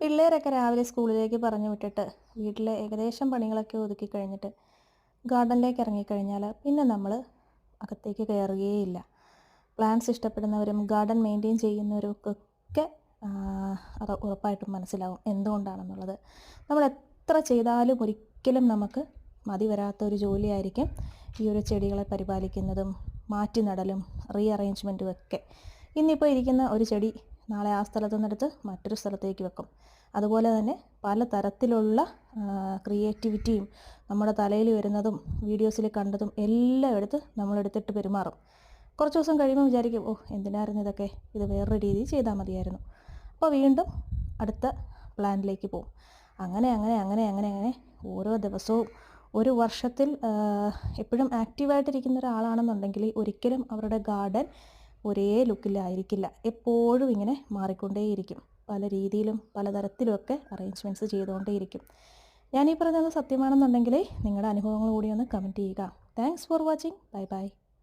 പിള്ളേരൊക്കെ രാവിലെ സ്കൂളിലേക്ക് പറഞ്ഞു വിട്ടിട്ട് വീട്ടിലെ ഏകദേശം പണികളൊക്കെ ഒതുക്കി കഴിഞ്ഞിട്ട് ഗാർഡനിലേക്ക് ഇറങ്ങിക്കഴിഞ്ഞാൽ പിന്നെ നമ്മൾ അകത്തേക്ക് കയറുകയേയില്ല. പ്ലാന്റ്സ് ഇഷ്ടപ്പെടുന്നവരും ഗാർഡൻ മെയിൻറ്റെയിൻ ചെയ്യുന്നവർക്കൊക്കെ അത് ഉറപ്പായിട്ടും മനസ്സിലാവും എന്തുകൊണ്ടാണെന്നുള്ളത്. നമ്മൾ എത്ര ചെയ്താലും ഒരിക്കലും നമുക്ക് മതി വരാത്തൊരു ജോലിയായിരിക്കും ഈ ഒരു ചെടികളെ പരിപാലിക്കുന്നതും മാറ്റി നടലും റീഅറേഞ്ച്മെൻറ്റും ഒക്കെ. ഇന്നിപ്പോൾ ഇരിക്കുന്ന ഒരു ചെടി നാളെ ആ സ്ഥലത്തു നിന്നെടുത്ത് മറ്റൊരു സ്ഥലത്തേക്ക് വെക്കും. അതുപോലെ തന്നെ പല തരത്തിലുള്ള ക്രിയേറ്റിവിറ്റിയും നമ്മുടെ തലയിൽ വരുന്നതും വീഡിയോസിൽ കണ്ടതും എല്ലാം എടുത്ത് നമ്മളെടുത്തിട്ട് പെരുമാറും. കുറച്ച് ദിവസം കഴിയുമ്പോൾ വിചാരിക്കും, ഓ എന്തിനായിരുന്നു ഇതൊക്കെ, ഇത് വേറൊരു രീതിയിൽ ചെയ്താൽ മതിയായിരുന്നു. അപ്പോൾ വീണ്ടും അടുത്ത പ്ലാനിലേക്ക് പോകും. അങ്ങനെ അങ്ങനെ അങ്ങനെ അങ്ങനെ അങ്ങനെ ഓരോ ദിവസവും ഒരു വർഷത്തിൽ എപ്പോഴും ആക്റ്റീവായിട്ടിരിക്കുന്ന ഒരാളാണെന്നുണ്ടെങ്കിൽ ഒരിക്കലും അവരുടെ ഗാർഡൻ ഒരേ ലുക്കിലായിരിക്കില്ല. എപ്പോഴും ഇങ്ങനെ മാറിക്കൊണ്ടേയിരിക്കും. പല രീതിയിലും പലതരത്തിലുമൊക്കെ അറേഞ്ച്മെൻറ്റ്സ് ചെയ്തുകൊണ്ടേയിരിക്കും. ഞാനീ പറയുന്നത് സത്യമാണെന്നുണ്ടെങ്കിൽ നിങ്ങളുടെ അനുഭവങ്ങൾ കൂടി ഒന്ന് കമൻറ്റ് ചെയ്യുക. Thanks for watching. Bye bye.